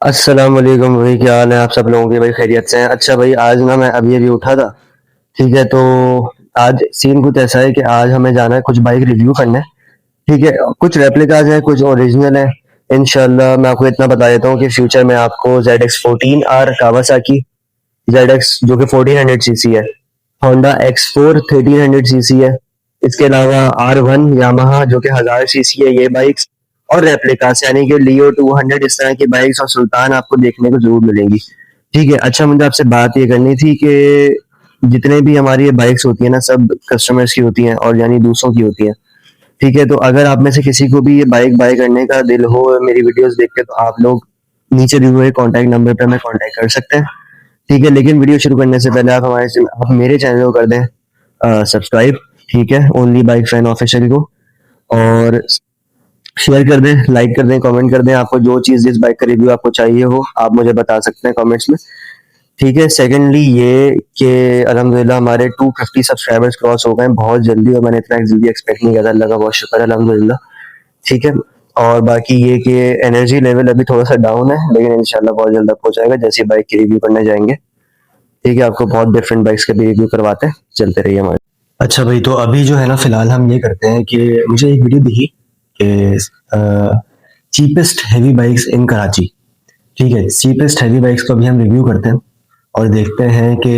अस्सलाम वालेकुम भाई, क्या हाल है आप सब लोगों के? भाई खैरियत से हैं? अच्छा भाई, आज ना मैं अभी अभी उठा था। ठीक है, तो आज सीन कुछ ऐसा है कि आज हमें जाना है कुछ बाइक रिव्यू करने। ठीक है, कुछ रेप्लिकाज हैं, कुछ ओरिजिनल है। इंशाल्लाह मैं आपको इतना बता देता हूँ कि फ्यूचर में आपको ZX14R कावासाकी, ZX जो कि 1400 सीसी है, होंडा X4 1300 सीसी है, इसके अलावा R1 यामाहा जो कि 1000 सीसी है, ये बाइक्स और रेप्लिकास यानी कि लियो 200, इस तरह की बाइक्स और सुल्तान आपको देखने को जरूर मिलेंगी। ठीक है, अच्छा मुझे आपसे बात ये करनी थी कि जितने भी हमारी ये बाइक्स होती है ना, सब कस्टमर्स की होती हैं और यानी दूसरों की होती हैं। ठीक है, तो अगर आप में से किसी को भी ये बाइक बाय करने का दिल हो मेरी वीडियोस देख के, तो आप लोग नीचे दिए हुए कॉन्टैक्ट नंबर पर हमें कॉन्टैक्ट कर सकते हैं। ठीक है, लेकिन वीडियो शुरू करने से पहले आप मेरे चैनल को कर दें सब्सक्राइब। ठीक है, ओनली बाइक फैन ऑफिशियल को, और शेयर कर दें, लाइक कर दें, कमेंट कर दें। आपको जो चीज़ जिस बाइक का रिव्यू आपको चाहिए हो आप मुझे बता सकते हैं कमेंट्स में। ठीक है, सेकंडली ये कि अल्हम्दुलिल्लाह हमारे 250 सब्सक्राइबर्स क्रॉस हो गए हैं बहुत जल्दी, और मैंने इतना जल्दी एक्सपेक्ट नहीं किया था। अल्लाह का बहुत शुक्र है, अल्हम्दुलिल्लाह। ठीक है, और बाकी ये कि एनर्जी लेवल अभी थोड़ा सा डाउन है, लेकिन इंशाल्लाह बहुत जल्द आपको जाएगा जैसी बाइक की रिव्यू करने जाएंगे। ठीक है, आपको बहुत डिफरेंट बाइक्स के भी रिव्यू करवाते हैं, चलते रहिए हमारे। अच्छा भाई, तो अभी जो है ना फिलहाल हम ये करते हैं कि मुझे एक वीडियो दिखी कि cheapest heavy bikes in Karachi. ठीक है, चीपेस्ट हैवी बाइक्स को अभी हम रिव्यू करते हैं और देखते हैं कि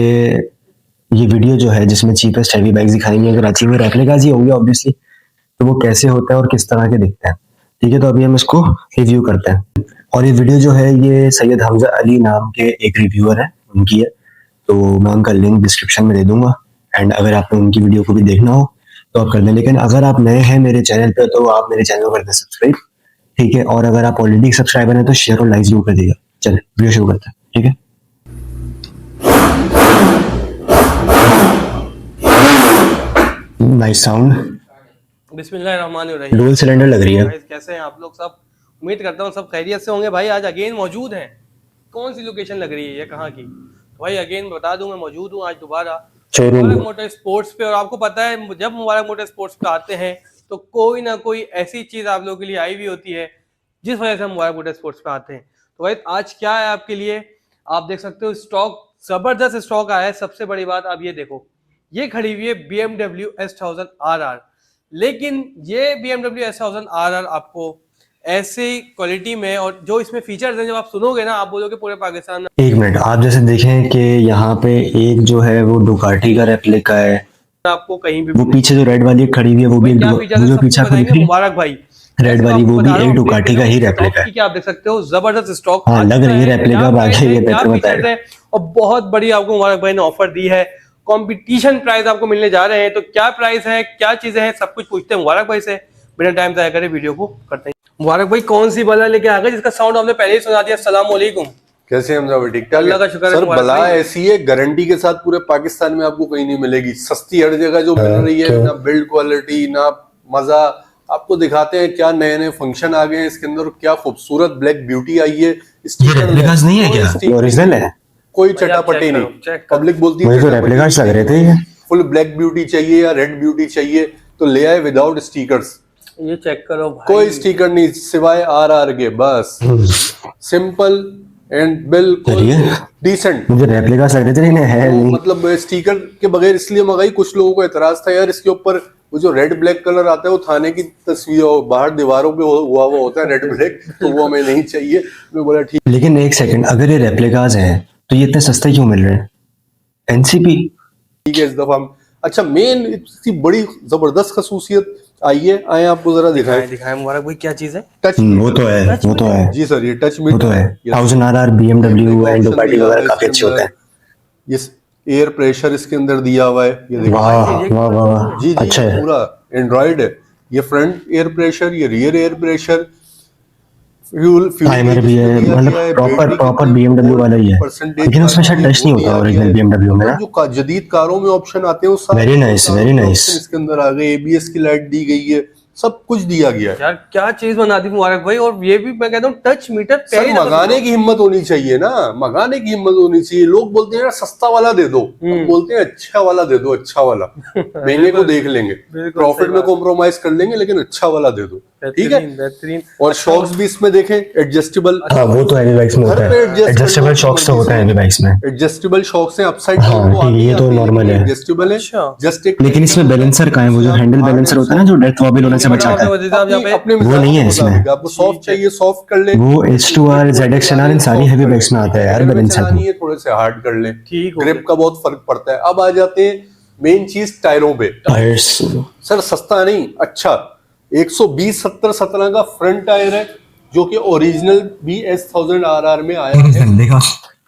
ये वीडियो जो है जिसमें चीपेस्ट हैवी बाइक्स दिखाएंगे कराची में, रेप्लिकाज ही होंगे ऑब्वियसली, तो वो कैसे होता है और किस तरह के दिखते हैं। ठीक है, तो अभी हम इसको रिव्यू करते हैं। और ये वीडियो जो है ये सैयद हमजा अली नाम के एक रिव्यूअर है, उनकी है, तो मैं उनका लिंक डिस्क्रिप्शन में दे दूंगा। एंड अगर आपने उनकी वीडियो को भी देखना हो तो आप कर दें, लेकिन अगर आप नए हैं मेरे चैनल पे तो आप मेरे चैनल को कर दें सब्सक्राइब। ठीक है, और अगर आप ऑलरेडी सब्सक्राइबर हैं तो शेयर और लाइक जरूर कर दीजिएगा। चलिए वीडियो शुरू करते हैं। ठीक है, नाइस साउंड, बिस्मिल्लाहिर्रहमानिर्रहीम। डुअल सिलेंडर लग रही है। गाइस कैसे हैं आप लोग सब? उम्मीद करता हूँ सब खैरियत से होंगे। भाई आज अगेन मौजूद हैं। कौन सी लोकेशन लग रही है ये, कहाँ की? तो भाई अगेन बता दूं, मैं मौजूद हूँ आज दोबारा मुबारक मोटर स्पोर्ट्स पे। और आपको पता है जब मुबारक मोटर स्पोर्ट्स पे आते हैं तो कोई ना कोई ऐसी चीज आप लोगों के लिए आई हुई होती है जिस वजह से हम मुबारक मोटर स्पोर्ट्स पे आते हैं। तो भाई आज क्या है आपके लिए, आप देख सकते हो स्टॉक, जबरदस्त स्टॉक आया है। सबसे बड़ी बात आप ये देखो, ये खड़ी हुई है BMW S1000RR। लेकिन ये BMW S1000RR आपको ऐसी क्वालिटी में, और जो इसमें फीचर्स हैं, जब आप सुनोगे ना आप बोलोगे पूरे पाकिस्तान में। एक मिनट, आप जैसे देखें कि यहाँ पे एक जो है वो डुकाटी का रेप्लिका है, आपको कहीं भी वो पीछे जो रेड वाली खड़ी हुई है वो भी क्या फीचर है जो सब पीछे कुछ आपको दिख बताएंगे रही है मुबारक भाई। रेड वाली, वो भी एक डुकाटी का ही रेप्लिका है। क्या आप देख सकते हो, जबरदस्त स्टॉक हाँ, लग रही है रेप्लिका, बाकी ये बेहतर बताएगा। और बहुत बड़ी आपको मुबारक भाई ने ऑफर दी है। कंपटीशन प्राइस आपको मिलने जा रहे हैं। तो क्या प्राइस है, क्या चीजें हैं, सब कुछ पूछते हैं मुबारक भाई से। बिना टाइम जाया करे वीडियो को करते हैं। मुबारक भाई कौन सी बला लेके आ गए जिसका साउंड आपने पहले ही सुना दिया? अस्सलाम वालेकुम। कैसे हम सब? ठीक ठाक, अल्लाह का शुक्र है। सर बला ऐसी है, गारंटी के साथ पूरे पाकिस्तान में आपको कहीं नहीं मिलेगी। सस्ती हर जगह जो मिल रही है, ना बिल्ड क्वालिटी ना मजा। आपको दिखाते हैं क्या नए नए फंक्शन आ गए हैं इसके अंदर, क्या खूबसूरत ब्लैक ब्यूटी आई है। रेप्लिकास नहीं है क्या, ओरिजिनल है? कोई चटापटी नहीं। पब्लिक बोलती है मुझे तो रेप्लिकास लग रहे थे। फुल ब्लैक ब्यूटी चाहिए या रेड ब्यूटी चाहिए तो ले आए विदाउट स्टिकर्स। ये चेक करो भाई, कोई स्टिकर नहीं सिवाय RR के, बस सिंपल एंड बिल्कुल डिसेंट। मुझे रेप्लिकास लग रहे थे, लेकिन है नहीं। मतलब स्टिकर के बगैर इसलिए मंगाई, कुछ लोगों को एतराज था यार इसके ऊपर वो जो रेड ब्लैक कलर आता है वो थाने की तस्वीर बाहर दीवारों पे हुआ हुआ होता है रेड ब्लैक, तो वो हमें नहीं चाहिए। मैं बोला ठीक। लेकिन एक सेकंड, अगर ये रेप्लिकास हैं तो ये इतने सस्ते क्यों मिल रहे हैं? एनसीपी ठीक है इस दफा हम। अच्छा, मेन इसकी बड़ी जबरदस्त खसूसियत आई है, आए आपको जरा दिखाएं मुबारक भाई, क्या चीज है? टच। वो तो है, वो तो है जी सर, ये टच वो तो है। 1000RR BMW एंड डुकाटी वगैरह काफी अच्छे होते हैं। ये एयर प्रेशर इसके अंदर दिया हुआ है, ये देखिए। वाह वाह वाह, जी अच्छा है। पूरा एंड्रॉइड है। ये फ्रंट एयर प्रेशर, ये rear air pressure, fuel timer भी है, मतलब प्रॉपर BMW वाला ही है। लेकिन उसमें शायद टच नहीं होता ओरिजिनल BMW में ना। जो जदीद कारों में ऑप्शन आते हैं वो वेरी नाइस, वेरी नाइस। इसके अंदर आ गए। ABS की लाइट दी गई है, सब कुछ दिया गया है यार। क्या चीज बना दी मुबारक भाई। और ये भी मैं कहता हूँ टच मीटर सर, मंगाने की हिम्मत होनी चाहिए ना, मंगाने की हिम्मत होनी चाहिए। लोग बोलते हैं यार सस्ता वाला दे दो, हम बोलते हैं अच्छा वाला दे दो। अच्छा वाला महंगे को देख लेंगे, प्रॉफिट में कॉम्प्रोमाइज कर लेंगे, लेकिन अच्छा वाला दे दो। ठीक है। बेहतरीन बेहतरीन। और शॉक्स भी इसमें देखें एडजस्टेबल, हाँ वो तो हैवी बाइक्स में होता है, एडजस्टेबल शॉक्स तो होता है हैवी बाइक्स में। एडजस्टेबल शॉक्स हैं, अपसाइड हाँ, डाउन तो ठीक, आती ये तो आती normal है। एडजस्टेबल है। अच्छा। जस्ट एक लेकिन इसमें बैलेंसर कहाँ है, वो जो हैंडल बैलेंसर होता है ना जो डेथ वॉबिल होने से बचाता है, अपने वो नहीं है मिजाज के इसमें। मुताबिक आपको सॉफ्ट चाहिए सॉफ्ट कर ले, वो H2R, ZX-R इन सारी हेवी बाइक्स में आता है यार बैलेंसर तो। चलानी है थोड़े से हार्ड कर ले, ठीक हो ग्रिप का बहुत फर्क पड़ता है। अब आ जाते हैं मेन चीज टायरों पे। टायर्स सर सस्ता नहीं, अच्छा 120/70/17 का फ्रंट टायर है जो कि ओरिजिनल BS1000 RR में आया है। देखा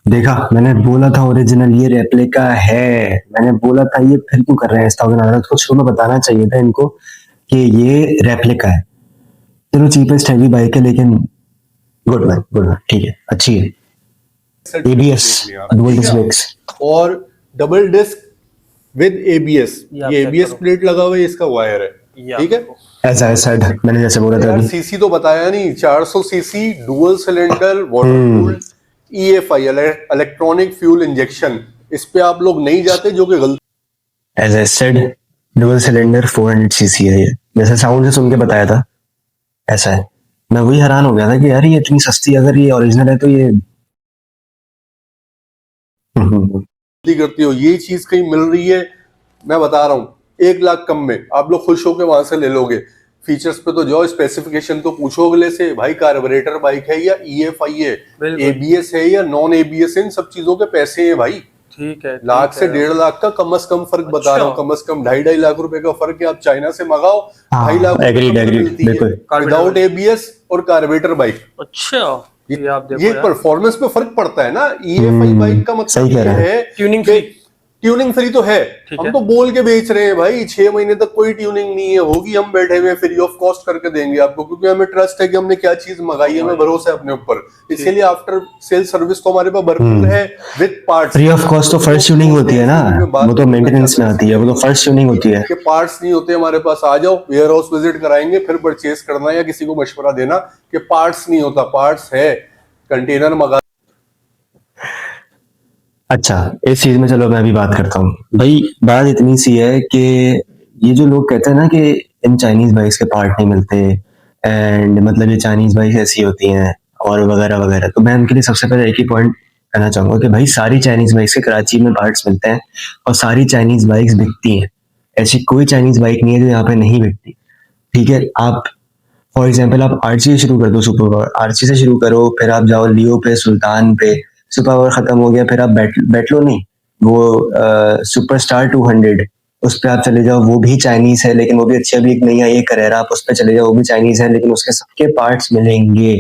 देखा, मैंने बोला था ओरिजिनल, ये रेप्लिका है, मैंने बोला था। ये फिर क्यों कर रहे हैं 1000 को शुरू में बताना चाहिए था इनको कि ये रेप्लिका है। चलो चीपेस्ट हैवी बाइक है लेकिन गुड मैन, ठीक है, अच्छी है। ABS डुअल डिस्क ब्रेक्स और डबल डिस्क विद ABS, ये आप ये check ABS करो। प्लेट लगा हुआ है, इसका वायर है, ये ठीक है। ऐसा है साइड, मैंने जैसे बोला था यार अभी। सीसी तो बताया नहीं, 400 CC dual cylinder water cooled EFI electronic fuel injection. इस पे आप लोग नहीं जाते जो कि गलत। As I said dual cylinder 400 CC है ये, जैसे साउंड से सुन के बताया था ऐसा है। मैं वही हैरान हो गया था कि यार ये इतनी सस्ती, अगर ये ओरिजिनल है तो ये करती हो, ये चीज कहीं मिल रही है, मैं बता रहा हूँ 1 लाख कम में आप लोग खुश होकर वहां से ले लोगे। फीचर्स पे तो जाओ, स्पेसिफिकेशन तो पूछो अगले से, भाई कार्बोरेटर बाइक है या EFI है, बिल्कुल। ABS है या नॉन ABS है, इन सब चीजों के पैसे हैं भाई। ठीक है, लाख ठीक से है। 1.5 लाख का कम से कम फर्क बता अच्छा। रहा हूँ, कम से कम 2.5 लाख रुपए का फर्क है। आप चाइना से मंगाओ, हाँ, 2.5 लाख agreed, agreed, बिल्कुल। विदाउट ABS और कार्बोरेटर बाइक। अच्छा, ये आप देखो ये यार। परफॉर्मेंस पे फर्क पड़ता है ना। EFI बाइक का मतलब सही कह ये रहे हैं। है ट्यूनिंग कि फ्री। ट्यूनिंग फ्री तो है, ठीक हम है। तो बोल के बेच रहे हैं भाई 6 महीने तक कोई ट्यूनिंग नहीं है, होगी हम बैठे हुए फ्री ऑफ कॉस्ट करके देंगे आपको, क्योंकि हमें ट्रस्ट है कि हमने क्या चीज मंगाई है, हमें भरोसा है अपने ऊपर। इसीलिए आफ्टर सेल सर्विस तो हमारे पास भरपूर है with parts. Free of cost तो फर्स्ट ट्यूनिंग होती है ना, वो तो मेंटेनेंस में आती है, वो तो फर्स्ट ट्यूनिंग होती है। के पार्ट्स नहीं होते हमारे पास, आ जाओ वेयर हाउस विजिट कराएंगे, फिर परचेज करना या किसी को मशवरा देना कि पार्ट्स नहीं होता, पार्ट्स है, कंटेनर मंगा। अच्छा, इस चीज में चलो मैं भी बात करता हूँ भाई। बात इतनी सी है कि ये जो लोग कहते हैं ना कि इन चाइनीज बाइक्स के पार्ट नहीं मिलते एंड मतलब ये चाइनीज बाइक्स ऐसी होती हैं और वगैरह वगैरह, तो मैं उनके लिए सबसे पहले एक ही पॉइंट कहना चाहूंगा कि भाई सारी चाइनीज बाइक्स के कराची में पार्ट्स मिलते हैं और सारी चाइनीज बाइक्स बिकती हैं। ऐसी कोई चाइनीज बाइक नहीं है जो यहाँ पे नहीं बिकती, ठीक है। आप फॉर एग्जाम्पल आप आरसी से शुरू कर दो, सुपर पावर आरसी से शुरू करो, फिर आप जाओ लियो पे, सुल्तान पे, सुपर पावर खत्म हो गया, फिर आप बैटलो नहीं, वो सुपर स्टार 200 उस पे आप चले जाओ, वो भी चाइनीज है लेकिन वो भी अच्छा भी एक नहीं है। ये करेरा आप उस पे चले जाओ, वो भी चाइनीज है लेकिन उसके सबके पार्ट्स मिलेंगे,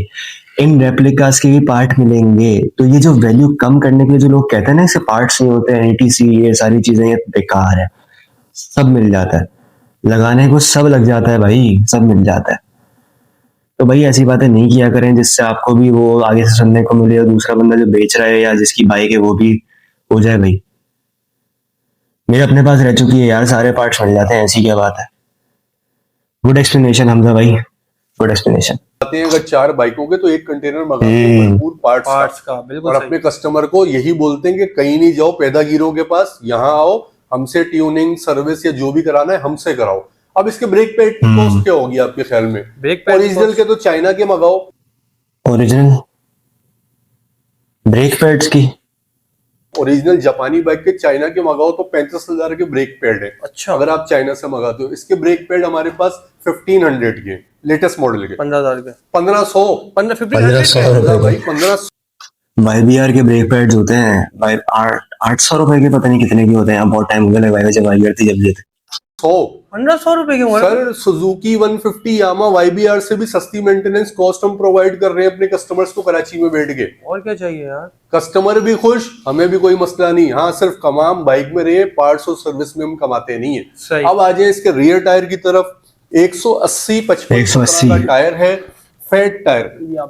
इन रेप्लिकास के भी पार्ट मिलेंगे। तो ये जो वैल्यू कम करने के लिए जो लोग कहते हैं ना इसके पार्ट्स नहीं होते हैं, ATC ये सारी चीजें ये बेकार है, सब मिल जाता है, लगाने को सब लग जाता है भाई, सब मिल जाता है। तो भाई ऐसी बातें नहीं किया करें जिससे आपको भी वो आगे से सुनने को मिले और दूसरा बंदा जो बेच रहा है या जिसकी बाइक है वो भी हो जाए। भाई मेरे अपने पास रह चुकी है यार, सारे पार्ट्स मिल जाते हैं, ऐसी क्या बात है। गुड एक्सप्लेनेशन हमजा भाई, गुड एक्सप्लेनेशन। आते हैं अगर 4 बाइकों के तो एक कंटेनर मंगाते हैं भरपूर पार्ट्स का, बिल्कुल और सही। अपने कस्टमर को यही बोलते हैं कि कहीं नहीं जाओ पैदागिरों के पास, यहाँ आओ, हमसे ट्यूनिंग सर्विस या जो भी कराना है हमसे कराओ। अब इसके ब्रेक पैड की कॉस्ट क्या होगी आपके ख्याल में? ब्रेक पैड ओरिजिनल के तो चाइना के मंगाओ, ओरिजिनल ब्रेक पैड्स की, ओरिजिनल जापानी बाइक के चाइना के मंगाओ तो 35,000 के ब्रेक पैड है। अच्छा। अगर आप चाइना से मंगाते हो, इसके ब्रेक पैड हमारे पास 1500 के लेटेस्ट मॉडल के 15,000 के 1500 1500 भाई 1500 YBR के ब्रेक पैड्स होते हैं भाई 800 रुपए के, पता नहीं कितने के होते हैं। बहुत टाइम हो गया लगवाए हुए, जब YBR थी जब ये थे। 1500 रुपए के मॉडल। सर सुजुकी 150 यामा YBR से भी सस्ती मेंटेनेंस कॉस्ट हम प्रोवाइड कर रहे हैं अपने कस्टमर्स को कराची में बैठ के। और क्या चाहिए यार, कस्टमर भी खुश, हमें भी कोई मसला नहीं। हाँ सिर्फ कमाम बाइक में रहे, पार्ट्स और सर्विस में हम कमाते नहीं है। सही। अब आ जाए इसके रियर टायर की तरफ, 180/55 का टायर है, फैट टायर।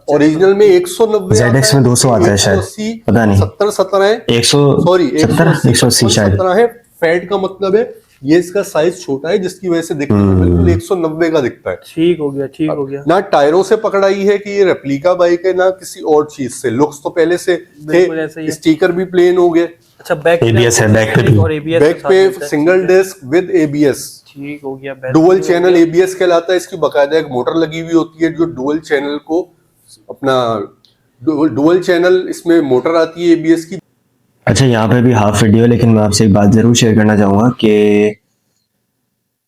ओरिजिनल में 190 ZX में 200 आता है शायद, पता नहीं 70 है, 170 180 शायद। 17 है। फैट का मतलब है ये इसका साइज छोटा है जिसकी वजह से दिखने में बिल्कुल 190 का दिखता है। ठीक हो गया, ठीक हो गया। ना टायरों से पकड़ाई है कि ये रेप्लिका बाइक है, ना किसी और चीज से। लुक्स तो पहले से बिल्कुल ऐसे ही थे, है। स्टिकर भी प्लेन हो गए, अच्छा बैक ABS है, बैक पे भी। और ABS बैक पे सिंगल डिस्क विद ABS, ठीक हो गया। डुअल चैनल ABS कहलाता है। इसकी बकायदा एक मोटर लगी हुई होती है जो डुअल चैनल को अपना डुअल चैनल इसमें मोटर आती है ABS की। अच्छा, यहाँ पे भी हाफ वीडियो, लेकिन मैं आपसे एक बात जरूर शेयर करना चाहूंगा कि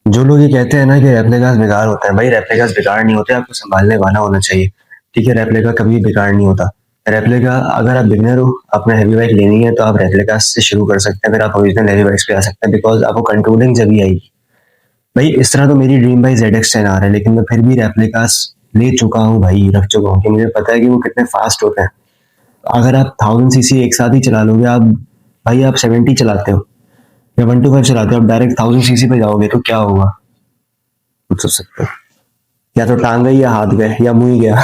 जो लोग ये कहते हैं ना कि रेप्लिकास बेकार होता है, भाई रेप्लिकास बेकार नहीं होते, आपको संभालने वाला होना चाहिए। ठीक है, रेप्लिका कभी बेकार नहीं होता। रेप्लिका, अगर आप बिगनर हो, आपने हैवी बाइक लेनी है तो आप रेप्लिकास से शुरू कर सकते हैं, फिर आप ओरिजिनल हैवी बाइक्स पे आ सकते हैं, बिकॉज आपको कंट्रोलिंग जब ही आएगी। भाई इस तरह तो मेरी ड्रीम बाइक ZX10 आ रहा है, लेकिन मैं फिर भी रेप्लिकास ले चुका हूँ भाई, रख चुका हूँ, कि मुझे पता है कि वो कितने फास्ट होते हैं। अगर आप 1000cc एक साथ ही चला लोगे, आप भाई आप 70 चलाते हो या 125 चलाते हो, आप डायरेक्ट 1000cc पे जाओगे तो क्या होगा, कुछ सोच सकते हो, या तो टांग गई या हाथ गए या मुंह ही गया।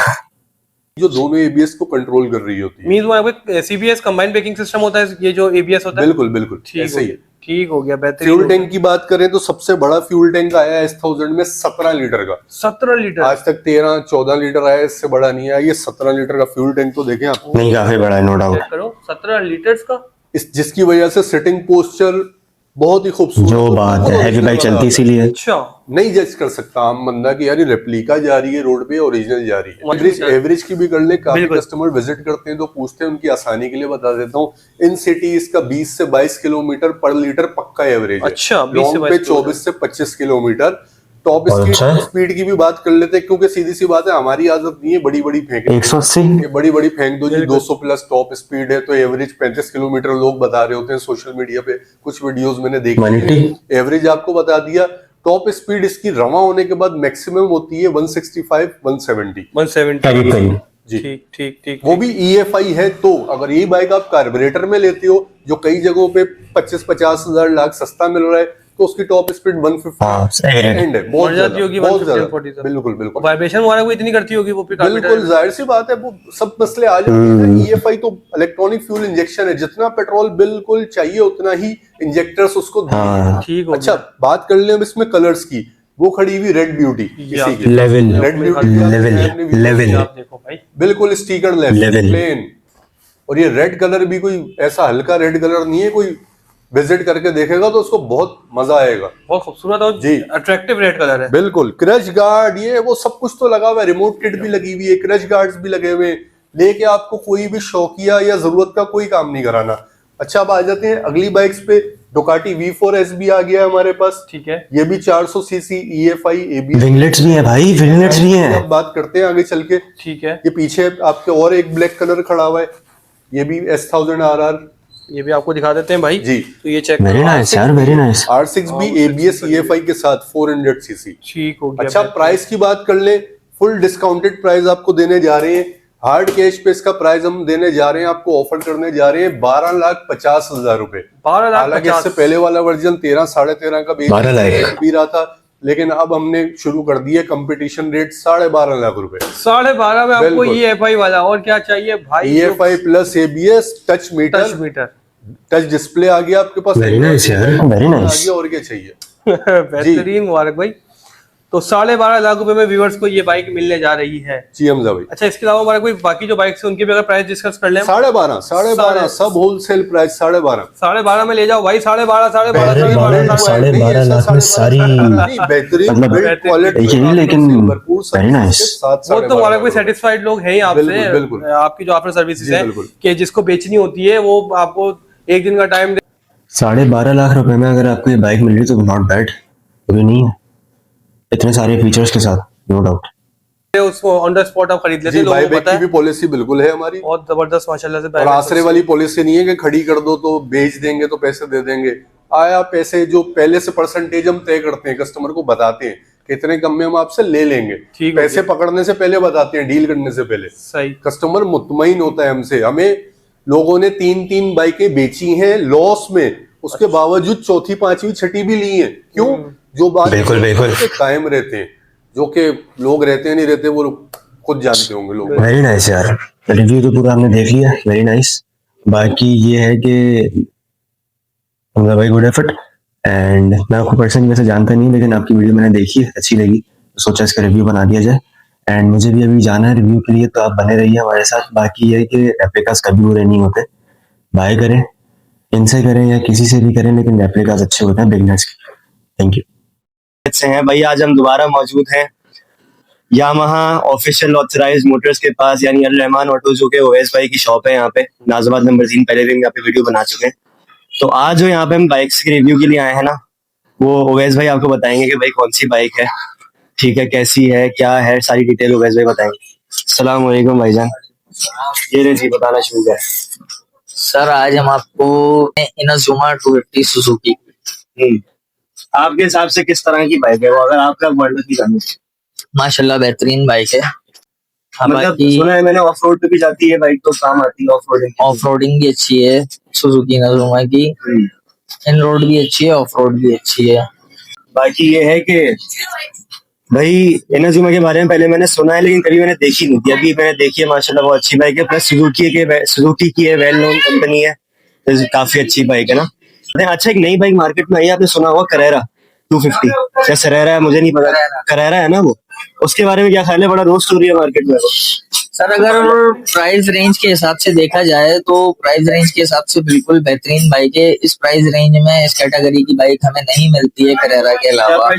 जो दोनों ABS को कंट्रोल कर रही होती है। मींस वहां पे CBS कंबाइंड ब्रेकिंग सिस्टम होता है, ये जो ABS होता है। बिल्कुल बिल्कुल ऐसे ही है। ठीक हो गया, बेहतरीन। फ्यूल टैंक की बात करें तो सबसे बड़ा फ्यूल टैंक आया है S1000 में 17 लीटर का। 17 लीटर? आज तक 13-14 लीटर आया, इससे बड़ा नहीं आया। ये 17 लीटर का फ्यूल टैंक तो देखें आप। नहीं, काफी बड़ा है, नो डाउट। चेक करो 17 लीटर्स का। जिसकी वजह से सिटिंग पोस्चर बहुत ही खूबसूरत, जो बात है, हैवी बाइक चलती इसीलिए। अच्छा, नहीं जज कर सकता आम बंदा कि यार ये रेप्लिका जा रही है रोड पे, ओरिजिनल जा रही है। मजबूत है। एवरेज की भी कर ले, काफी बिल्कुल। कस्टमर विजिट करते हैं तो पूछते हैं, उनकी आसानी के लिए बता देता हूँ। इन सिटी इसका 20 से 22 किलोमीटर पर लीटर पक्का एवरेज है। अच्छा, 20 से लॉन्ग पे 22 24 से 25 किलोमीटर। टॉप अच्छा। स्पीड की भी बात कर लेते हैं, क्योंकि सीधी सी बात है, हमारी आदत नहीं है बड़ी बड़ी फेंकने। 180। ये बड़ी बड़ी फेंक दो जी, 200 प्लस टॉप स्पीड है तो एवरेज 35 किलोमीटर लोग बता रहे होते हैं सोशल मीडिया पे। कुछ वीडियोस मैंने देखी, एवरेज आपको बता दिया। टॉप स्पीड इसकी रवा होने के बाद मैक्सिमम होती है 165-170 170। जी। ठीक ठीक ठीक। वो भी EFI है। तो अगर ये बाइक आप कार्बोरेटर में लेते हो, जो कई जगहों पे 25-50 हजार लाख सस्ता मिल रहा है, तो उसकी टॉप स्पीड 150 एंड है। बहुत बढ़ जाती होगी, बहुत 150, ज्यादा। 140 तक। बिल्कुल बिल्कुल वाइब्रेशन वगैरह को इतनी करती होगी वो, बिल्कुल जाहिर सी बात है, वो सब मसले आ जाते हैं। EFI तो इलेक्ट्रॉनिक फ्यूल इंजेक्शन है, जितना पेट्रोल बिल्कुल चाहिए उतना ही इंजेक्टर्स उसको दिए। ठीक हो अच्छा, बात कर ले अब इसमें कलर्स की। वो खड़ी हुई रेड ब्यूटी, इसी की लेवल रेड ब्यूटी, लेवल आप देखो भाई, बिल्कुल स्टिकर लेवल प्लेन। और ये रेड कलर भी कोई ऐसा हल्का रेड कलर नहीं है, कोई विजिट करके देखेगा तो उसको बहुत मजा आएगा। बहुत खूबसूरत और जी। अट्रैक्टिव रेड कलर है। बिल्कुल क्रश गार्ड, ये वो सब कुछ तो लगा हुआ है, रिमोट किट भी लगी हुई है, क्रश गार्ड्स भी लगे हुए हैं। लेके आपको कोई भी शौकिया या जरूरत का कोई काम नहीं कराना। अच्छा, अब आ जाते हैं अगली बाइक्स पे। डुकाटी V4S भी आ गया है हमारे पास। ठीक है, ये भी 400cc EFI ABS। विंगलेट्स भी है भाई, विंगलेट्स भी है। अब बात करते हैं आगे चल के। ठीक है। ये पीछे आपके और एक ब्लैक कलर खड़ा हुआ है, ये भी S1000 RR। ये भी आपको दिखा देते हैं भाई जी। तो ये चेक वेरी नाइस यार, वेरी नाइस। R6 भी ABS EFI के साथ 400cc। ठीक हो गया। अच्छा, प्राइस की बात कर ले, फुल डिस्काउंटेड प्राइस आपको देने जा रहे हैं। हार्ड कैश पे इसका प्राइस हम देने जा रहे हैं, आपको ऑफर करने जा रहे हैं 12,50,000 रुपए। 12,50,000। हालांकि इससे पहले वाला वर्जन 13-13.5 का 12 लाख भी रहा था, लेकिन अब हमने शुरू कर दिया कंपटीशन रेट 12.5 लाख रुपए। 12.5 में आपको बिल्कुल। EFI वाला, और क्या चाहिए भाई? EFI plus ABS touch meter, touch display आ गया आपके पास। वेरी नाइस यार, वेरी आ नाइस। गया, और क्या चाहिए। बेहतरीन, मुबारक भाई। तो 12.5 लाख रुपए में व्यूअर्स को ये बाइक मिलने जा रही है। जी हमजा भाई। अच्छा, इसके अलावा हमारा कोई बाकी जो बाइक्स है उनकी भी अगर प्राइस डिस्कस कर लें? 12.5 सब होलसेल प्राइस 12.5। 12.5 में ले जाओ भाई, 12.5 12.5 लाख में सारी बेहतरीन मतलब बिल्ड क्वालिटी, यही, लेकिन भरपूर वेरी नाइस। वो तो हमारा कोई सेटिस्फाइड लोग हैं बिल्कुल, आपसे, बिल्कुल। आपकी जो आफ्टर सर्विसेज जी, है बिल्कुल। कि जिसको बेचनी होती है वो आपको एक दिन का टाइम 12.5 लाख रुपए में अगर आपको ये बाइक मिल रही तो नॉट बैड, कभी नहीं है, इतने सारे फीचर्स के साथ, नो डाउट। दे, उसको ऑन द स्पॉट आप खरीद लेते हैं, लोगों को बाईबैक पता की है। भी पॉलिसी बिल्कुल है हमारी, बहुत जबरदस्त माशाल्लाह से। और आसरे वाली पॉलिसी नहीं है कि खड़ी कर दो तो बेच देंगे तो पैसे दे देंगे। आया पैसे जो पहले से परसेंटेज हम तय करते हैं, कस्टमर को बताते हैं कितने कम में हम आपसे ले लेंगे। ठीक, पैसे पकड़ने से पहले बताते हैं, डील करने से पहले। सही। कस्टमर मुतमईन होता है हमसे। हमें लोगों ने 3-3 बाइकें बेची हैं लॉस में, उसके बावजूद चौथी, पांचवी, छठी भी ली है। क्यों? जो बात बिल्कुल, बिल्कुल। कायम रहते हैं, जो कि लोग रहते हैं नहीं रहते वो खुद जानते होंगे लोग। वेरी नाइस यार, रिव्यू तो पूरा हमने देख लिया, वेरी नाइस। बाकी ये है कि हमजा भाई गुड एफर्ट, एंड मैं आपको पर्सनली वैसे जानता नहीं, लेकिन आपकी वीडियो मैंने देखी, अच्छी लगी, तो सोचा इसका रिव्यू बना दिया जाए। एंड मुझे भी अभी जाना है रिव्यू के लिए, तो आप बने रहिए हमारे साथ। बाकी ये है कि रेप्लिकास कभी बुरे नहीं होते, बाय करें, इनसे करें या किसी से भी करें, लेकिन रेप्लिकास अच्छे होते हैं बिगनर्स के। Thank you. अच्छे हैं भाई, आज हम दोबारा मौजूद हैं यामाहा ऑफिशियल ऑथराइज्ड मोटर्स के पास, यानी अल रहमान ऑटो, जो कि ओवैस भाई की शॉप है यहाँ पे नाजिबाद नंबर 3। पहले भी हम यहाँ पे वीडियो बना चुके हैं। तो आज जो यहाँ पे हम बाइक्स के रिव्यू के लिए आए हैं ना, वो ओवैस भाई आपको बताएंगे कि भाई कौन सी बाइक है, ठीक है, कैसी है, क्या है, सारी डिटेल ओवैस भाई बताएंगे। अस्सलाम वालेकुम भाईजान। ये रे जी बताना शुरू करें। सर आज हम आपको इनोजुमा 250 सुजुकी, आपके हिसाब से किस तरह की बाइक है वो, अगर आपका वर्ल्ड की जानी? माशाल्लाह बेहतरीन बाइक है। मतलब बाकी सुना है मैंने ऑफ रोड पे भी जाती है बाइक, तो काम आती है ऑफ रोडिंग। ऑफ रोडिंग भी अच्छी है सुजुकी इनोजुमा की, इन रोड भी अच्छी है, ऑफ रोड भी अच्छी है। बाकी ये है कि भाई इनोजुमा के बारे में पहले मैंने सुना है, लेकिन कभी मैंने देखी नहीं थी। अभी मैंने देखी है, माशाल्लाह बहुत अच्छी बाइक है। प्लस सुजुकी की है, वेल नोन कंपनी है, तो काफी अच्छी बाइक है ना। अच्छा, एक नई बाइक मार्केट में आई है, आपने सुना होगा, करेरा 250 या सरेरा है, मुझे नहीं पता, करेरा है ना वो। उसके बारे में क्या ख्याल है? बड़ा रोज स्टोरी है मार्केट में। सर अगर प्राइस रेंज के हिसाब से देखा जाए तो प्राइस रेंज के हिसाब से बिल्कुल बेहतरीन बाइक है। इस प्राइस रेंज में इस कैटेगरी की बाइक हमें नहीं मिलती है करेरा के अलावा।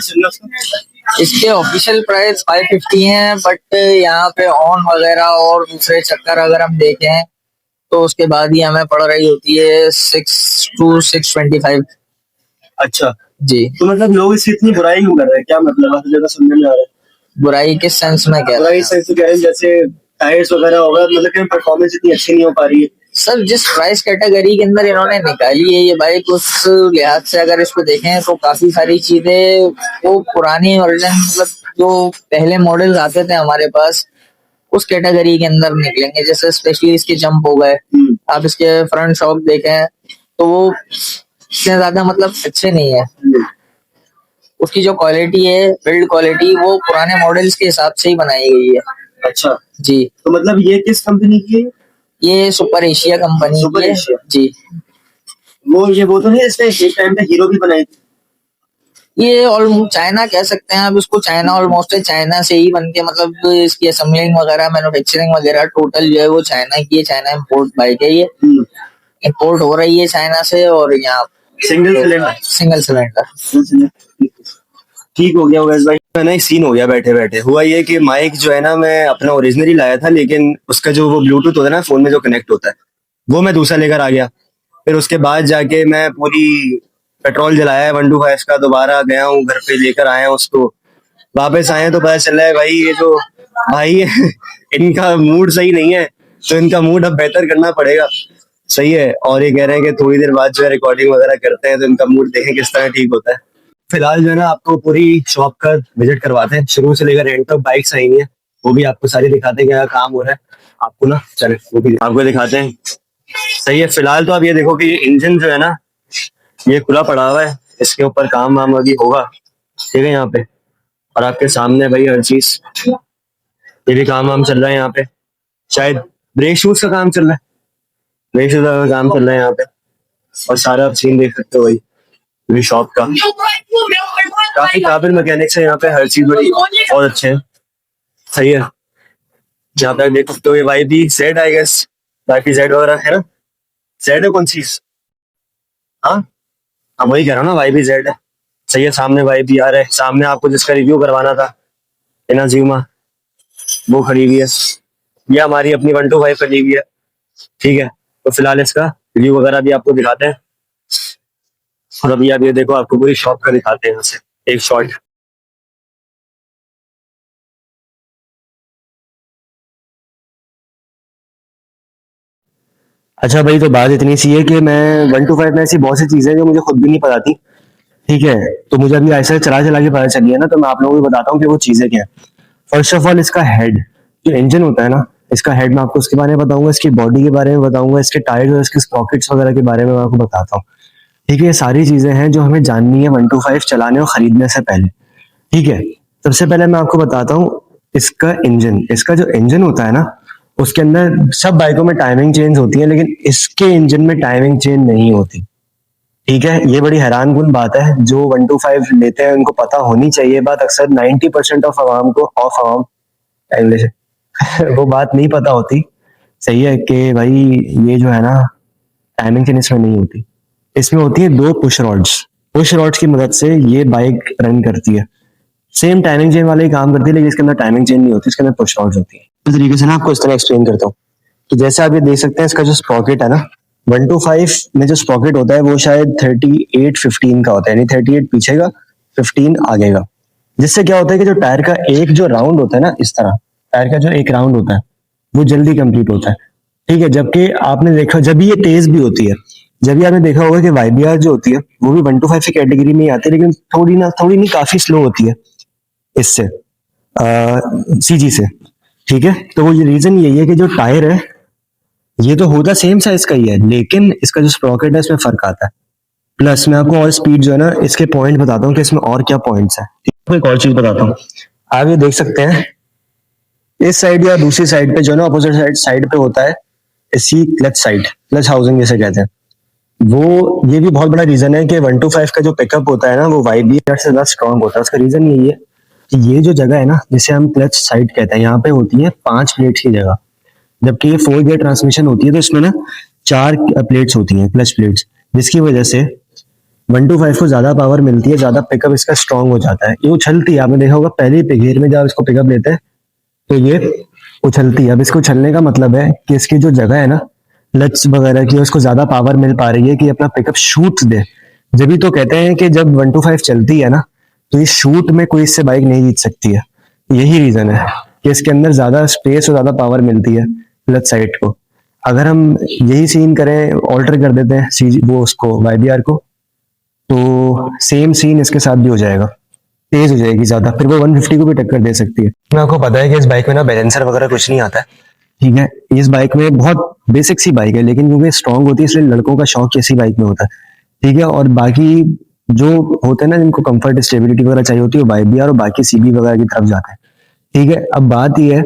इसके ऑफिशियल प्राइस 550 है, बट यहाँ पे ऑन वगैरह और दूसरे चक्कर अगर हम देखें तो उसके बाद ही हमें पड़ रही होती है 6 to 625। अच्छा जी, तो मतलब लोग इसकी इतनी बुराई क्यों कर रहे हैं? क्या मतलब आपको ज्यादा समझ में आ रहा है? बुराई किस सेंस में कह रहे बुराई हैं? सेंस तो कह रहे हैं जैसे टायर्स वगैरह होगा, मतलब कि परफॉर्मेंस इतनी अच्छी नहीं हो पा रही है। सर जिस प्राइस कैटेगरी के अंदर इन्होंने निकाली है ये बाइक, उस लिहाज से अगर इसको देखें तो काफी सारी चीजें वो पुरानी वर्जन, मतलब जो पहले मॉडल्स आते थे हमारे पास, उस कैटेगरी के अंदर निकलेंगे। जैसे स्पेशली इसके जंप हो गए, आप इसके फ्रंट शॉक देखें तो वो इतने ज्यादा मतलब अच्छे नहीं है। उसकी जो क्वालिटी है, बिल्ड क्वालिटी, वो पुराने मॉडल्स के हिसाब से ही बनाई गई है। अच्छा, जी, तो मतलब ये किस कंपनी की है? ये सुपर एशिया कंपनी सुपर की है। एशिया? जी, वो तो नहीं, इसने एक टाइम पे हीरो भी बनाई थी। ये ऑलमोस्ट चाइना कह सकते हैं आप इसको, चाइना ऑलमोस्ट है, चाइना से ही बन के, मतलब इसकी असेंबलिंग वगैरह, मैन्युफैक्चरिंग वगैरह टोटल जो है वो चाइना की है। चाइना इम्पोर्ट बाइक है ये, इम्पोर्ट हो रही है चाइना से। और यहाँ सिंगल सिलेंडर। ठीक हो गया वैसे भाई। मैं ना एक सीन हो गया बैठे बैठे। हुआ ये कि माइक जो है ना, मैं अपना ओरिजिनली लाया था, लेकिन उसका जो वो ब्लूटूथ होता है ना फोन में जो कनेक्ट होता है, वो मैं दूसरा लेकर आ गया। फिर उसके बाद जाके मैं पूरी पेट्रोल जलाया है 125 का, दोबारा गया हूँ घर पे, लेकर आया हूँ उसको। वापस आए तो पता चला है भाई ये जो भाई है इनका मूड सही नहीं है, तो इनका मूड अब बेहतर करना पड़ेगा। सही है। और ये कह रहे हैं कि थोड़ी देर बाद जो है रिकॉर्डिंग वगैरह करते हैं तो इनका मूड देखें किस तरह ठीक होता है। फिलहाल जो है ना आपको पूरी शॉप का विजिट करवाते हैं, शुरू से लेकर एंड तक बाइक्स आई हैं, वो भी आपको सारी दिखाते हैं क्या काम हो रहा है आपको ना। चले वो भी आपको दिखाते हैं। सही है। फिलहाल तो आप ये देखो कि ये इंजन जो है ना, ये खुला पड़ा हुआ है, इसके ऊपर काम वाम अभी होगा, ठीक है यहाँ पे। और आपके सामने भाई हर चीज, ये भी काम वाम चल रहा है यहाँ पे। शायद ब्रेक शूज का काम चल रहा है, ब्रेक शूज का काम चल रहा है यहाँ पे। और सारा आप सीन देख सकते हो भाई पूरी शॉप का। काफी काबिल मैकेनिक्स है यहाँ पे, हर चीज बड़ी बहुत अच्छे है। सही है। यहाँ पे देख सकते हो ये वाई भी जेड, आई गेस बाकी जेड वगैरह है ना। जेड है कौन चीज? हाँ हाँ वही कह रहा हूँ ना, वाई भी जेड है। सही है। सामने वाई भी आ रहा है, सामने आपको जिसका रिव्यू करवाना था इनोजुमा, वो खड़ी हुई है। ये हमारी अपनी 125 खड़ी हुई है, ठीक है। तो फिलहाल इसका रिव्यू वगैरह भी आपको दिखाते हैं। और अभी आप ये देखो, आपको पूरी शॉप का दिखाते हैं यहाँ से एक शॉट। अच्छा भाई, तो बात इतनी सी है कि मैं 125 में ऐसी बहुत सी चीजें जो मुझे खुद भी नहीं पता थी, ठीक है, तो मुझे अभी ऐसा चला चला के पता चली है ना, तो मैं आप लोगों को बताता हूँ कि वो चीजें क्या है। फर्स्ट ऑफ ऑल इसका हेड, जो इंजन होता है ना, इसका हेड मैं आपको उसके बारे में बताऊंगा, इसकी बॉडी के बारे में बताऊंगा, इसके टायर्स और इसके स्प्रॉकेट्स वगैरह के बारे में मैं आपको बताता हूँ, ठीक है। ये सारी चीजें हैं जो हमें जाननी है 125 चलाने और खरीदने से पहले, ठीक है। सबसे पहले मैं आपको बताता हूँ इसका इंजन। इसका जो इंजन होता है ना, उसके अंदर सब बाइकों में टाइमिंग चेंज होती है, लेकिन इसके इंजन में टाइमिंग चेंज नहीं होती, ठीक है। ये बड़ी हैरानकुन बात है, जो 125 लेते हैं उनको पता होनी चाहिए बात। अक्सर 90% ऑफ आवाम को इंग्लिश वो बात नहीं पता होती, सही है, कि भाई ये जो है ना टाइमिंग चेंज इसमें नहीं होती। इसमें होती है 2 पुश रॉड्स की मदद से ये बाइक रन करती है। सेम टाइमिंग चेन वाले ही काम करती है, लेकिन इसके अंदर टाइमिंग चेन नहीं होती, इसके अंदर पुश रॉड्स होती है। इस तरीके से ना आपको इस तरह एक्सप्लेन करता हूँ कि जैसे आप ये देख सकते हैं, इसका जो स्प्रॉकेट है ना 125 में जो स्प्रॉकेट होता है वो शायद 38-15 का होता है, यानी 38 पीछे का 15 आगे का। जिससे क्या होता है कि जो टायर का एक जो राउंड होता है ना, इस तरह टायर का जो एक राउंड होता है वो जल्दी कंप्लीट होता है, ठीक है। जबकि आपने देखा जब भी ये तेज भी होती है, जब भी आपने देखा होगा कि वाईबीआर जो होती है वो भी 125 की कैटेगरी में ही आती है, लेकिन थोड़ी नहीं काफी स्लो होती है इससे सीजी से, ठीक है। तो वो ये रीजन यही है कि जो टायर है ये तो होता सेम साइज का ही है, लेकिन इसका जो स्प्रॉकेट है इसमें फर्क आता है। प्लस मैं आपको और स्पीड जो है ना इसके पॉइंट बताता हूँ कि इसमें और क्या पॉइंट्स है। एक और चीज बताता हूँ, आप ये देख सकते हैं इस साइड या दूसरी साइड पे जो है ना अपोजिट साइड पे होता है इसी क्लच हाउसिंग जिसे कहते हैं। वो ये भी बहुत बड़ा रीजन है कि 125 का जो पिकअप होता है ना वो वाईबीआर से ज्यादा स्ट्रॉन्ग होता है। उसका रीजन यही है कि ये जो जगह है ना जिसे हम क्लच साइड कहते हैं, यहाँ पे होती है 5 प्लेट्स की जगह, जबकि ये 4 गियर ट्रांसमिशन होती है तो इसमें ना 4 प्लेट्स होती हैं, क्लच प्लेट्स, जिसकी वजह से 125 को ज्यादा पावर मिलती है, ज्यादा पिकअप इसका स्ट्रॉन्ग हो जाता है। ये उछलती है, आपने देखा होगा पहले ही गियर में जब इसको पिकअप लेते हैं तो ये उछलती है। अब इसको उछलने का मतलब है कि इसकी जो जगह है ना क्लच वगैरह की, उसको ज्यादा पावर मिल पा रही है कि अपना पिकअप शूट दे। जब भी तो कहते हैं कि जब 125 चलती है ना तो ये शूट में कोई इससे बाइक नहीं जीत सकती है। यही रीजन है कि इसके अंदर ज्यादा स्पेस और ज्यादा पावर मिलती है क्लच साइड को। अगर हम यही सीन करें, ऑल्टर कर देते हैं सीजी वो उसको वाईबीआर को, तो सेम सीन इसके साथ भी हो जाएगा, तेज हो जाएगी ज्यादा, फिर वो 150 को भी टक्कर दे सकती है। मैं आपको पता है कि इस बाइक में ना बैलेंसर वगैरह कुछ नहीं आता है, ठीक है। इस बाइक में बहुत बेसिक सी बाइक है, लेकिन क्योंकि स्ट्रांग होती है इसलिए लड़कों का शौक ऐसी बाइक में होता है, ठीक है। और बाकी जो होते हैं ना जिनको कंफर्ट स्टेबिलिटी वगैरह चाहिए होती है वाईबीआर और बाकी सीबी वगैरह की तरफ जाते हैं, ठीक है। अब बात यह है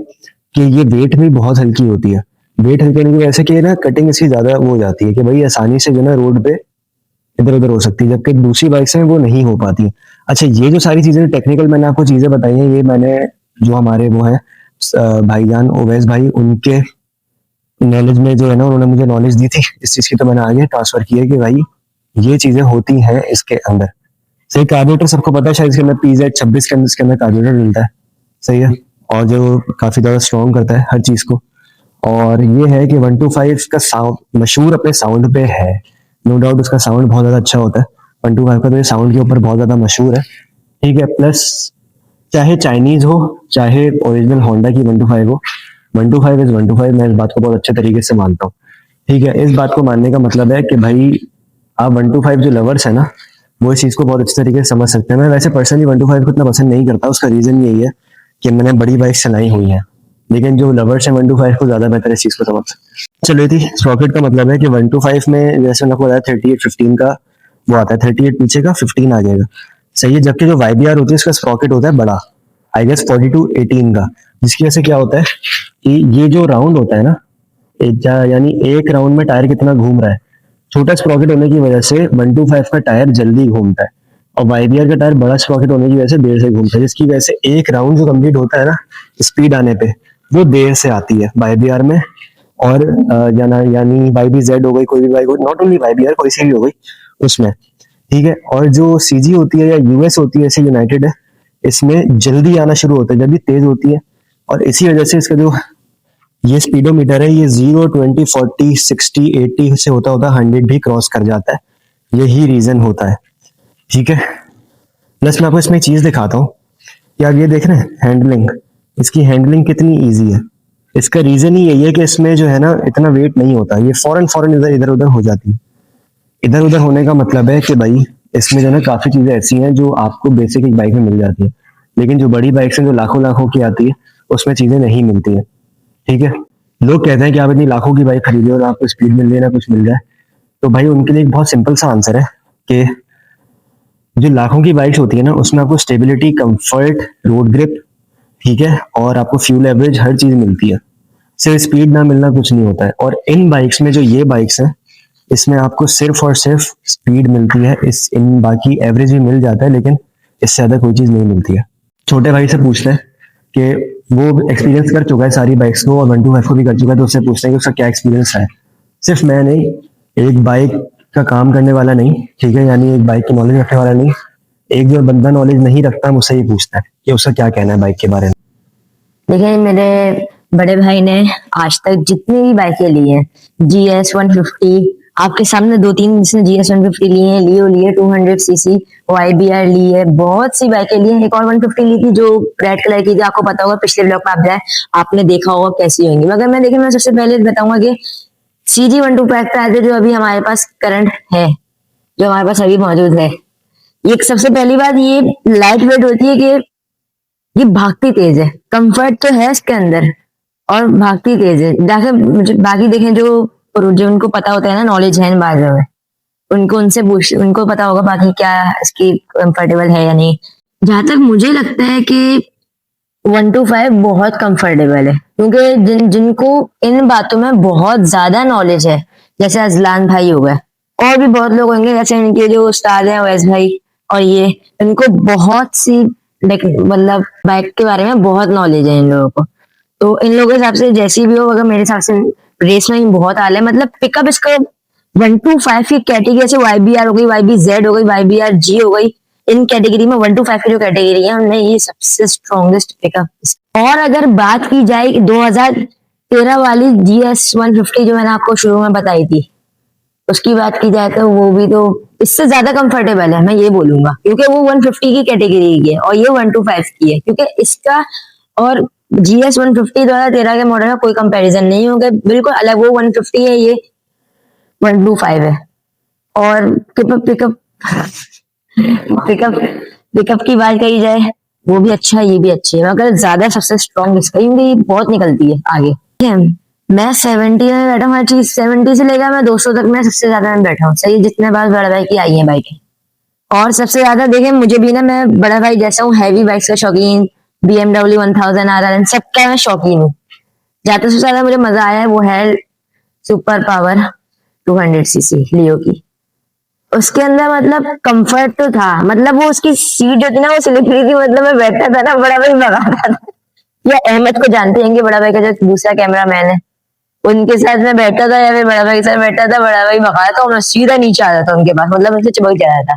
कि ये वेट भी बहुत हल्की होती है। वेट हल्की होने की वजह से कि ना कटिंग इसकी ज्यादा वो हो जाती है कि भाई आसानी से जो ना रोड पे इधर उधर हो सकती है, जबकि दूसरी बाइक में वो नहीं हो पाती है। अच्छा, ये जो सारी चीजें टेक्निकल मैंने आपको चीजें बताई हैं, ये मैंने जो हमारे वो है भाईजान ओवैस भाई, उनके नॉलेज में जो है ना उन्होंने मुझे नॉलेज दी थी इस चीज की, तो मैंने आगे ट्रांसफर की है कि भाई ये चीजें होती हैं इसके अंदर। सही, कार्बोरेटर सबको पता है शायद, इसके अंदर PZ26 के अंदर इसके अंदर कार्बोरेटर मिलता है, सही है, और जो काफी ज्यादा स्ट्रॉन्ग करता है हर चीज को। और ये है कि 125 का साउंड मशहूर अपने साउंड पे है, नो डाउट उसका साउंड बहुत ज्यादा अच्छा होता है 125 का, तो ये साउंड के ऊपर बहुत ज्यादा मशहूर है, ठीक है। प्लस चाहे चाइनीज हो चाहे ओरिजिनल होंडा की 125 हो, 125 इज 125, मैं इस बात को बहुत अच्छे तरीके से मानता हूँ, ठीक है। इस बात को मानने का मतलब है कि भाई आप 125 जो लवर्स है ना वो इस चीज को बहुत अच्छे तरीके से समझ सकते हैं। मैं वैसे पर्सनली 125 को इतना पसंद नहीं करता, उसका रीजन यही है कि मैंने बड़ी बाइक चलाई हुई है, लेकिन जो लवर्स है 125 को ज्यादा बेहतर इस चीज को समझ सकते हैं। चलो ये थी स्प्रॉकेट का मतलब है कि 125 में जैसे मैंने आपको बताया 38-15 का वो आता है, 38 पीछे का 15 आ जाएगा, सही है। जबकि जो वाईबीआर होती है उसका स्प्रॉकेट होता है बड़ा, आई गेस 42-18 का, जिसकी वजह से क्या होता है कि ये जो राउंड होता है ना यानी एक राउंड में टायर कितना घूम रहा है, छोटा स्प्रॉकेट होने की वजह से 125 का टायर जल्दी घूमता है और वाईबीआर का टायर बड़ा स्प्रॉकेट होने की वजह से देर से घूमता है, जिसकी वजह से एक राउंड जो कंप्लीट होता है ना स्पीड आने पे वो देर से आती है वाईबीआर में। और यानी YBZ हो गई, कोई भी बाइक हो, नॉट ओनली वाईबीआर, कोई सी भी हो गई उसमें, ठीक है। और जो सीजी होती है या यूएस होती है, ऐसे यूनाइटेड है, इसमें जल्दी आना शुरू होता है जब भी तेज होती है, और इसी वजह से इसका जो ये स्पीडोमीटर है ये 0, 20, 40, 60, 80 से होता होता 100 भी क्रॉस कर जाता है, यही रीजन होता है, ठीक है। प्लस मैं आपको इसमें एक चीज दिखाता हूँ कि आप ये देख रहे हैं हैंडलिंग, इसकी हैंडलिंग कितनी इजी है। इसका रीजन ही यही है कि इसमें जो है ना इतना वेट नहीं होता, ये फौरन इधर उधर हो जाती है। इधर उधर होने का मतलब है कि भाई इसमें जो है ना काफी चीजें ऐसी हैं जो आपको बेसिक एक बाइक में मिल जाती है, लेकिन जो बड़ी बाइक से जो लाखों की आती है उसमें चीजें नहीं मिलती है, ठीक है। लोग कहते हैं कि आप इतनी लाखों की बाइक खरीदे और आपको स्पीड मिल जाए ना कुछ मिल जाए, तो भाई उनके लिए एक बहुत सिंपल सा आंसर है कि जो लाखों की बाइक्स होती है ना उसमें आपको स्टेबिलिटी, कंफर्ट, रोड ग्रिप, ठीक है, और आपको फ्यूल एवरेज हर चीज मिलती है, सिर्फ स्पीड ना मिलना कुछ नहीं होता है। और इन बाइक्स में जो ये बाइक्स हैं इसमें आपको सिर्फ और सिर्फ स्पीड मिलती है, इन बाकी एवरेज भी मिल जाता है लेकिन इससे ज्यादा कोई चीज नहीं मिलती है। छोटे भाई से पूछते हैं कि वो एक्सपीरियंस कर चुका है सारी बाइक्स को और 125 को भी कर चुका है, तो उससे पूछते हैं कि उसका क्या एक्सपीरियंस है। सिर्फ मैं नहीं, एक बाइक का काम करने वाला नहीं, ठीक है, यानी एक बाइक की नॉलेज रखने वाला नहीं, एक जो बंदा नॉलेज नहीं रखता मुझसे ही पूछता है कि उसका क्या कहना है बाइक के बारे में। देखिए मेरे बड़े भाई ने आज तक जितनी भी बाइकें ली हैं, GS 150, आपके सामने दो तीन जिसने GS 150 ली है, लियो लिए 200cc, YBR ली है, बहुत सी बाइकें ली हैं। एक और 150 ली थी जो रेड कलर की थी, आपको पता होगा, पिछले ब्लॉग में आप जाए आपने देखा होगा कैसी होंगी। मगर मैं सबसे पहले बताऊंगा कि CG 125 पे आते जो अभी हमारे पास करंट है, जो हमारे पास अभी मौजूद है। एक सबसे पहली बात ये लाइट वेट होती है कि ये भागती तेज है, कंफर्ट तो है इसके अंदर और भागती तेज है। जाके मुझे बाकी देखें जो उनको पता होता है ना, नॉलेज है इन बारे में, उनको पता होगा बाकी क्या इसकी कंफर्टेबल है या नहीं। जहां तक मुझे लगता है कि 125 बहुत कंफर्टेबल है, क्योंकि जिनको इन बातों में बहुत ज्यादा नॉलेज है, जैसे अजलान भाई हो गए और भी बहुत लोग होंगे, जैसे इनके जो उस्ताद हैं अवैस भाई, और ये इनको बहुत सी मतलब बाइक के बारे में बहुत नॉलेज है इन लोगों को। तो इन लोगों के हिसाब से जैसी भी हो, अगर मेरे हिसाब से रेस में ही बहुत आला है, मतलब पिकअप इसका 125 की कैटेगरी, जैसे YBR हो गई, YBZ हो गई, YBR-G हो गई, इन कैटेगरी में 125 की जो कैटेगरी है उनमें ये सबसे स्ट्रॉन्गेस्ट पिकअप। और अगर बात की जाए 2013 वाली GS 150 जो मैंने आपको शुरू में बताई थी, उसकी बात की जाए तो वो भी तो इससे ज्यादा कंफर्टेबल है, मैं ये बोलूंगा, क्योंकि वो 150 की कैटेगरी की है और ये 125 की है। क्योंकि इसका और GS 150 2013 के मॉडल का कोई कंपैरिजन नहीं होगा, बिल्कुल अलग। वो 150 है, ये 125 है। और पिकअप पिकअप पिकअप की बात कही जाए, वो भी अच्छा है, ये भी अच्छी है, मगर ज्यादा सबसे स्ट्रॉन्ग इसका ही बहुत निकलती है आगे। ठीक है, मैं 70 में बैठा हूँ, हर चीज 70 से लेकर मैं 200 तक मैं सबसे ज्यादा में बैठा हूँ, सही, जितने बार बड़ा भाई की आई है बाइकें। और सबसे ज्यादा देखें मुझे भी ना, मैं बड़ा भाई जैसा हूँ, हैवी बाइक्स का शौकीन, BMW 1000 RR सबका मैं शौकीन हूँ। ज्यादा से ज्यादा मुझे मजा आया है वो है सुपर पावर 200cc लियो की। उसके अंदर मतलब कंफर्ट तो था, मतलब वो उसकी सीट जो थी ना वो स्लिप रही थी, मतलब मैं बैठता था ना, बड़ा भाई भगाता था। या अहमद को जानते होंगे, बड़ा भाई का जो दूसरा कैमरा मैन है, उनके साथ मैं बैठता था या फिर बड़ा भाई के साथ बैठता था, बड़ा भाई भगाया तो मैं सीधा नीचे आ जाता उनके पास, मतलब उनसे चिपक जाता था।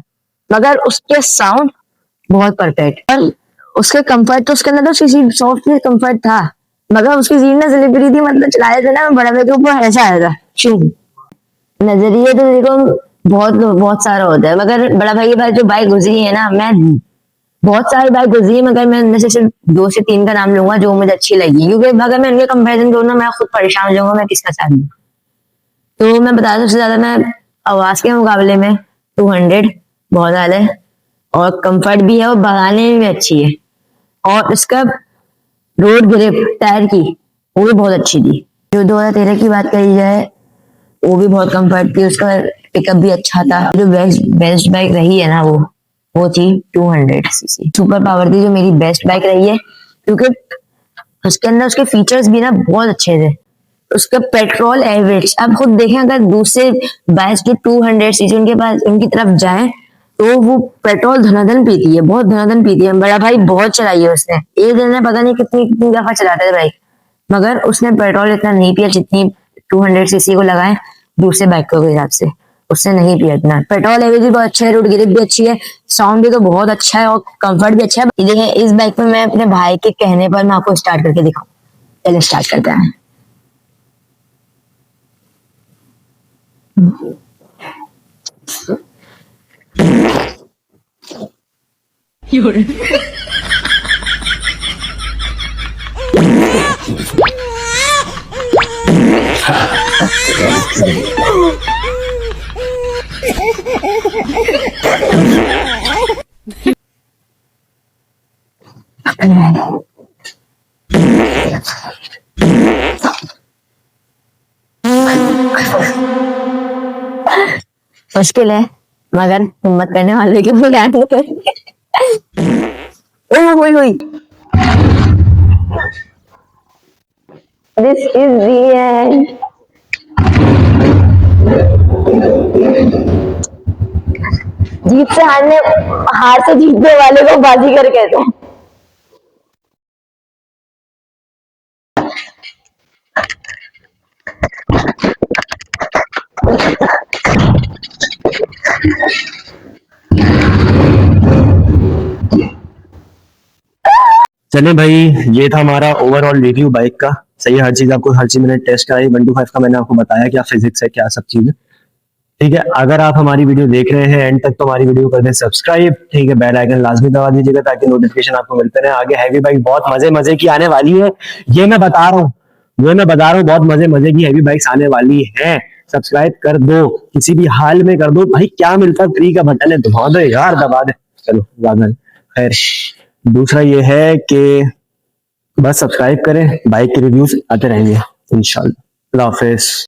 मगर उसके साउंड बहुत परफेक्ट, और उसके कंफर्ट तो उसके अंदर तो सीट सॉफ्ट कंफर्ट था, मगर उसकी सीट ना स्लिप रही थी, मतलब चलाया था ना, मैं बड़ा भाई के ऊपर ऐसा आया था शू। नजरिए तो देखो बहुत सारा होता है, मगर बड़ा भाई के पास जो बाइक गुजरी है ना, मैं बहुत सारी बाइक गुजरी है, मगर मैं उनमें से सिर्फ 2 से 3 का नाम लूंगा जो मुझे अच्छी लगी, क्योंकि अगर मैं उनके कंपैरिजन करूँ ना, मैं खुद परेशान हो जाऊंगा मैं किसका साथ दूं। तो मैं बता दूं, सबसे ज्यादा मैं आवाज के मुकाबले में 200 बहुत ज्यादा है, और कंफर्ट भी है और भगाने में भी अच्छी है, और इसका रोड ग्रिप टायर की वो भी बहुत अच्छी थी। जो 2013 की बात करी जाए, वो भी बहुत कंफर्ट थी, उसका पिकअप भी अच्छा था। जो बेस्ट बाइक रही है ना, वो थी 200cc सुपर पावर थी, जो मेरी बेस्ट बाइक रही है, क्योंकि उसके अंदर उसके फीचर्स भी ना बहुत अच्छे थे। उसका पेट्रोल एवरेज आप खुद देखें, अगर दूसरे बाइक जो 200cc उनके पास उनकी तरफ जाए तो वो पेट्रोल धनाधन पीती है, बहुत धनाधन पीती है। बड़ा भाई बहुत चलाई है उसने, एक दिन में पता नहीं कितनी कितनी दफा चलाते थे बाइक, मगर उसने पेट्रोल इतना नहीं पिया जितनी 200cc को लगाए दूसरे बाइकों के हिसाब से, उससे नहीं पिया इतना। पेट्रोल एवरेज भी बहुत अच्छा है, रोड ग्रिप भी अच्छी है, साउंड भी तो बहुत अच्छा है, और कंफर्ट भी अच्छा है। देखिए इस बाइक में मैं अपने भाई के कहने पर मैं आपको स्टार्ट करके दिखाऊं, चलिए स्टार्ट करते हैं। मुश्किल है, मगर हिम्मत करने वाले के लिए आगे करेंगे। हुई दिस इज द एंड। जीत से हारने, हार से जीतने वाले को बाजीगर कहते हैं। चले भाई, ये था हमारा ओवरऑल रिव्यू बाइक का। सही है, हर चीज आपको, हर चीज मैंने टेस्ट कराई। 1 to 5 का मैंने आपको बताया क्या फिजिक्स है, क्या सब चीजें। ठीक है, अगर आप हमारी वीडियो देख रहे हैं एंड तक तो हमारी वीडियो कर दें सब्सक्राइब। ठीक है, बेल आइकन लाजमी दबा दीजिएगा ताकि नोटिफिकेशन आपको मिलते रहे। आगे हैवी बाइक बहुत मजे मजे की आने वाली है, ये मैं बता रहा हूँ, बहुत मजे मजे की हैवी बाइक्स आने वाली हैं। सब्सक्राइब कर दो, किसी भी हाल में कर दो भाई। क्या मिलता है, फ्री का बटन है, दबा दो यार, दबा दे। चलो ज्यादा नहीं। खैर, दूसरा ये है कि बस सब्सक्राइब करें, बाइक के रिव्यूज आते रहेंगे इंशाल्लाह। अल्लाह हाफिज।